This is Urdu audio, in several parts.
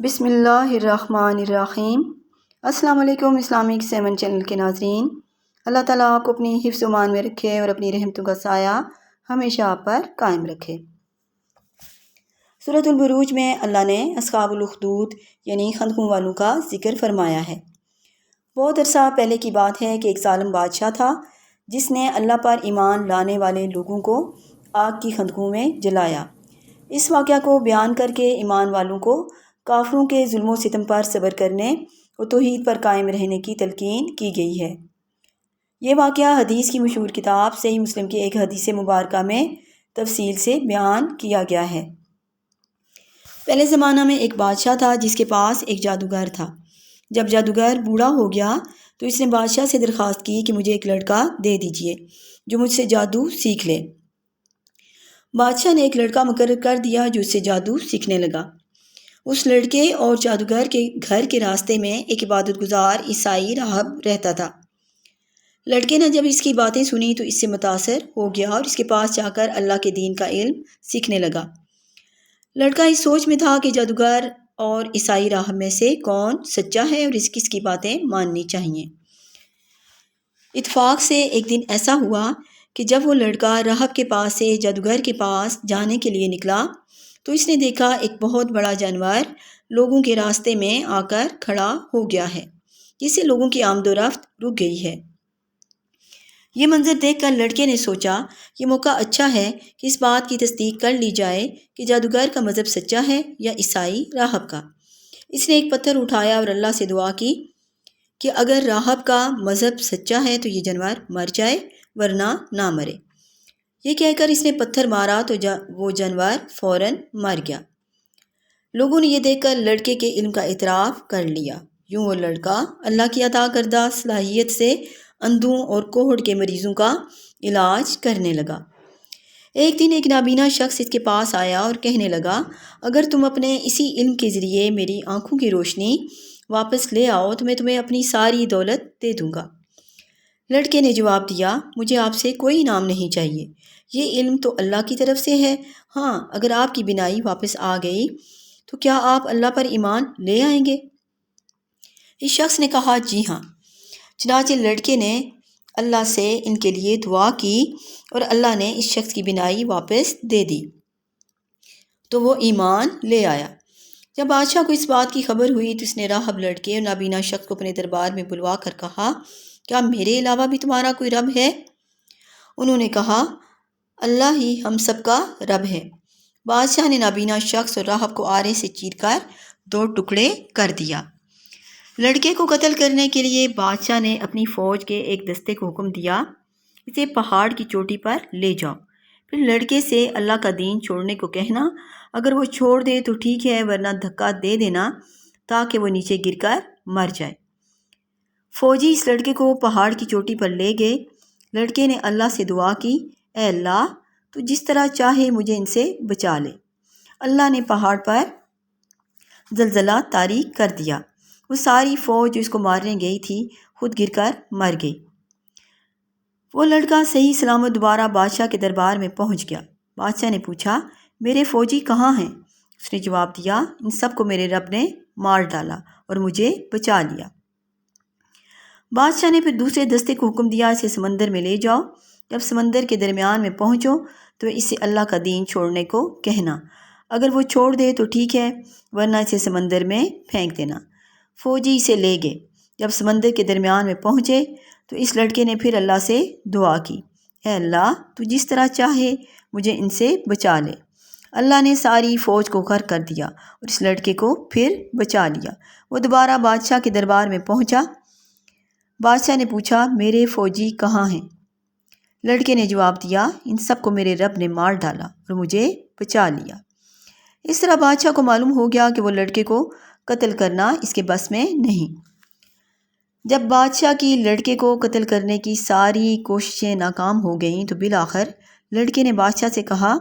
بسم اللہ الرحمن الرحیم۔ السلام علیکم اسلامک 7 چینل کے ناظرین، اللہ تعالیٰ آپ کو اپنی حفظ و امان میں رکھے اور اپنی رحمتوں کا سایہ ہمیشہ آپ پر قائم رکھے۔ سورۃ البروج میں اللہ نے اصحاب الاخدود یعنی خندقوں والوں کا ذکر فرمایا ہے۔ بہت عرصہ پہلے کی بات ہے کہ ایک ظالم بادشاہ تھا جس نے اللہ پر ایمان لانے والے لوگوں کو آگ کی خندقوں میں جلایا۔ اس واقعہ کو بیان کر کے ایمان والوں کو کافروں کے ظلم و ستم پر صبر کرنے اور توحید پر قائم رہنے کی تلقین کی گئی ہے۔ یہ واقعہ حدیث کی مشہور کتاب صحیح مسلم کی ایک حدیث مبارکہ میں تفصیل سے بیان کیا گیا ہے۔ پہلے زمانہ میں ایک بادشاہ تھا جس کے پاس ایک جادوگر تھا۔ جب جادوگر بوڑھا ہو گیا تو اس نے بادشاہ سے درخواست کی کہ مجھے ایک لڑکا دے دیجیے جو مجھ سے جادو سیکھ لے۔ بادشاہ نے ایک لڑکا مقرر کر دیا جو اس سے جادو سیکھنے لگا۔ اس لڑکے اور جادوگر کے گھر کے راستے میں ایک عبادت گزار عیسائی راہب رہتا تھا۔ لڑکے نے جب اس کی باتیں سنی تو اس سے متاثر ہو گیا اور اس کے پاس جا کر اللہ کے دین کا علم سیکھنے لگا۔ لڑکا اس سوچ میں تھا کہ جادوگر اور عیسائی راہب میں سے کون سچا ہے اور کس کی باتیں ماننی چاہیے۔ اتفاق سے ایک دن ایسا ہوا کہ جب وہ لڑکا راہب کے پاس سے جادوگر کے پاس جانے کے لیے نکلا تو اس نے دیکھا ایک بہت بڑا جانور لوگوں کے راستے میں آ کر کھڑا ہو گیا ہے، جس سے لوگوں کی آمد و رفت رک گئی ہے۔ یہ منظر دیکھ کر لڑکے نے سوچا یہ موقع اچھا ہے کہ اس بات کی تصدیق کر لی جائے کہ جادوگر کا مذہب سچا ہے یا عیسائی راہب کا۔ اس نے ایک پتھر اٹھایا اور اللہ سے دعا کی کہ اگر راہب کا مذہب سچا ہے تو یہ جانور مر جائے ورنہ نہ مرے۔ یہ کہہ کر اس نے پتھر مارا تو وہ جانور فوراً مر گیا۔ لوگوں نے یہ دیکھ کر لڑکے کے علم کا اعتراف کر لیا۔ یوں وہ لڑکا اللہ کی عطا کردہ صلاحیت سے اندھوں اور کوہڑ کے مریضوں کا علاج کرنے لگا۔ ایک دن ایک نابینا شخص اس کے پاس آیا اور کہنے لگا اگر تم اپنے اسی علم کے ذریعے میری آنکھوں کی روشنی واپس لے آؤ تو میں تمہیں اپنی ساری دولت دے دوں گا۔ لڑکے نے جواب دیا مجھے آپ سے کوئی انعام نہیں چاہیے، یہ علم تو اللہ کی طرف سے ہے۔ ہاں اگر آپ کی بینائی واپس آ گئی تو کیا آپ اللہ پر ایمان لے آئیں گے؟ اس شخص نے کہا جی ہاں۔ چنانچہ لڑکے نے اللہ سے ان کے لیے دعا کی اور اللہ نے اس شخص کی بینائی واپس دے دی تو وہ ایمان لے آیا۔ جب بادشاہ کو اس بات کی خبر ہوئی تو اس نے راہب لڑکے اور نابینا شخص کو اپنے دربار میں بلوا کر کہا کیا میرے علاوہ بھی تمہارا کوئی رب ہے؟ انہوں نے کہا اللہ ہی ہم سب کا رب ہے۔ بادشاہ نے نابینا شخص اور راہب کو آرے سے چیر کر 2 ٹکڑے کر دیا۔ لڑکے کو قتل کرنے کے لیے بادشاہ نے اپنی فوج کے ایک دستے کو حکم دیا اسے پہاڑ کی چوٹی پر لے جاؤ، پھر لڑکے سے اللہ کا دین چھوڑنے کو کہنا، اگر وہ چھوڑ دے تو ٹھیک ہے ورنہ دھکا دے دینا تاکہ وہ نیچے گر کر مر جائے۔ فوجی اس لڑکے کو پہاڑ کی چوٹی پر لے گئے۔ لڑکے نے اللہ سے دعا کی اے اللہ تو جس طرح چاہے مجھے ان سے بچا لے۔ اللہ نے پہاڑ پر زلزلہ طاری کر دیا۔ وہ ساری فوج جو اس کو مارنے گئی تھی خود گر کر مر گئی۔ وہ لڑکا صحیح سلامت دوبارہ بادشاہ کے دربار میں پہنچ گیا۔ بادشاہ نے پوچھا میرے فوجی کہاں ہیں؟ اس نے جواب دیا ان سب کو میرے رب نے مار ڈالا اور مجھے بچا لیا۔ بادشاہ نے پھر دوسرے دستے کو حکم دیا اسے سمندر میں لے جاؤ، جب سمندر کے درمیان میں پہنچو تو اسے اللہ کا دین چھوڑنے کو کہنا، اگر وہ چھوڑ دے تو ٹھیک ہے ورنہ اسے سمندر میں پھینک دینا۔ فوجی اسے لے گئے۔ جب سمندر کے درمیان میں پہنچے تو اس لڑکے نے پھر اللہ سے دعا کی اے اللہ تو جس طرح چاہے مجھے ان سے بچا لے۔ اللہ نے ساری فوج کو غرق کر دیا اور اس لڑکے کو پھر بچا لیا۔ وہ دوبارہ بادشاہ کے دربار میں پہنچا۔ بادشاہ نے پوچھا میرے فوجی کہاں ہیں؟ لڑکے نے جواب دیا ان سب کو میرے رب نے مار ڈالا اور مجھے بچا لیا۔ اس طرح بادشاہ کو معلوم ہو گیا کہ وہ لڑکے کو قتل کرنا اس کے بس میں نہیں۔ جب بادشاہ کی لڑکے کو قتل کرنے کی ساری کوششیں ناکام ہو گئیں تو بالآخر لڑکے نے بادشاہ سے کہا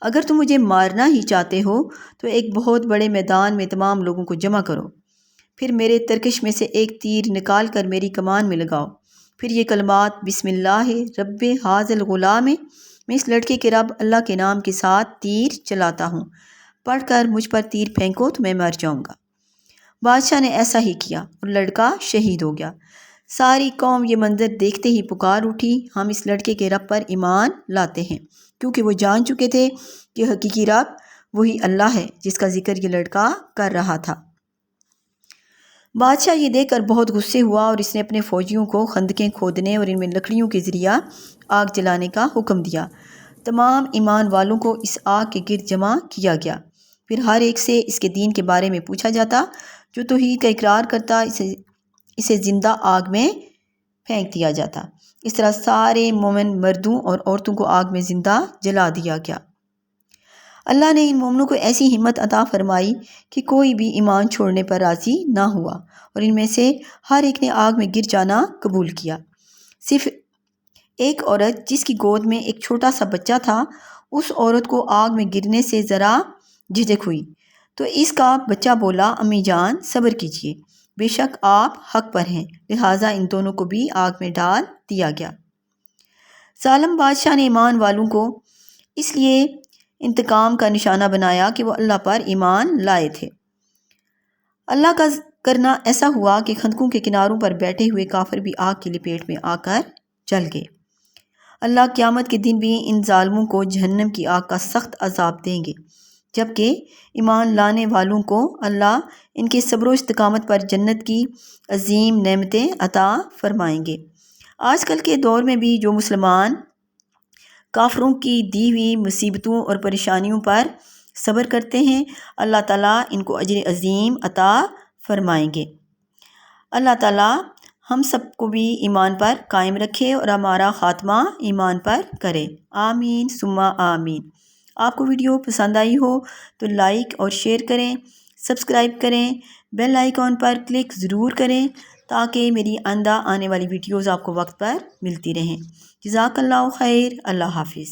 اگر تم مجھے مارنا ہی چاہتے ہو تو ایک بہت بڑے میدان میں تمام لوگوں کو جمع کرو، پھر میرے ترکش میں سے ایک تیر نکال کر میری کمان میں لگاؤ، پھر یہ کلمات بسم اللہ رب ھذا الغلام، میں اس لڑکے کے رب اللہ کے نام کے ساتھ تیر چلاتا ہوں، پڑھ کر مجھ پر تیر پھینکو تو میں مر جاؤں گا۔ بادشاہ نے ایسا ہی کیا اور لڑکا شہید ہو گیا۔ ساری قوم یہ منظر دیکھتے ہی پکار اٹھی، ہم اس لڑکے کے رب پر ایمان لاتے ہیں، کیونکہ وہ جان چکے تھے کہ حقیقی رب وہی اللہ ہے جس کا ذکر یہ لڑکا کر رہا تھا۔ بادشاہ یہ دیکھ کر بہت غصے ہوا اور اس نے اپنے فوجیوں کو خندقیں کھودنے اور ان میں لکڑیوں کے ذریعہ آگ جلانے کا حکم دیا۔ تمام ایمان والوں کو اس آگ کے گرد جمع کیا گیا، پھر ہر ایک سے اس کے دین کے بارے میں پوچھا جاتا۔ جو توحید کا اقرار کرتا اسے زندہ آگ میں پھینک دیا جاتا۔ اس طرح سارے مومن مردوں اور عورتوں کو آگ میں زندہ جلا دیا گیا۔ اللہ نے ان مومنوں کو ایسی ہمت عطا فرمائی کہ کوئی بھی ایمان چھوڑنے پر راضی نہ ہوا، اور ان میں سے ہر ایک نے آگ میں گر جانا قبول کیا۔ صرف ایک عورت جس کی گود میں ایک چھوٹا سا بچہ تھا، اس عورت کو آگ میں گرنے سے ذرا جھجک ہوئی، تو اس کا بچہ بولا، امی جان صبر کیجیے، بے شک آپ حق پر ہیں، لہٰذا ان دونوں کو بھی آگ میں ڈال دیا گیا۔ ظالم بادشاہ نے ایمان والوں کو اس لیے انتقام کا نشانہ بنایا کہ وہ اللہ پر ایمان لائے تھے۔ اللہ کا کرنا ایسا ہوا کہ خندقوں کے کناروں پر بیٹھے ہوئے کافر بھی آگ کی لپیٹ میں آ کر جل گئے۔ اللہ قیامت کے دن بھی ان ظالموں کو جہنم کی آگ کا سخت عذاب دیں گے، جبکہ ایمان لانے والوں کو اللہ ان کے صبر و استقامت پر جنت کی عظیم نعمتیں عطا فرمائیں گے۔ آج کل کے دور میں بھی جو مسلمان کافروں کی دی ہوئی مصیبتوں اور پریشانیوں پر صبر کرتے ہیں، اللہ تعالیٰ ان کو اجر عظیم عطا فرمائیں گے۔ اللہ تعالیٰ ہم سب کو بھی ایمان پر قائم رکھے اور ہمارا خاتمہ ایمان پر کرے، آمین ثم آمین۔ آپ کو ویڈیو پسند آئی ہو تو لائک اور شیئر کریں، سبسکرائب کریں، بیل آئیکن پر کلک ضرور کریں تاکہ میری آئندہ آنے والی ویڈیوز آپ کو وقت پر ملتی رہیں۔ جزاک اللہ خیر، اللہ حافظ۔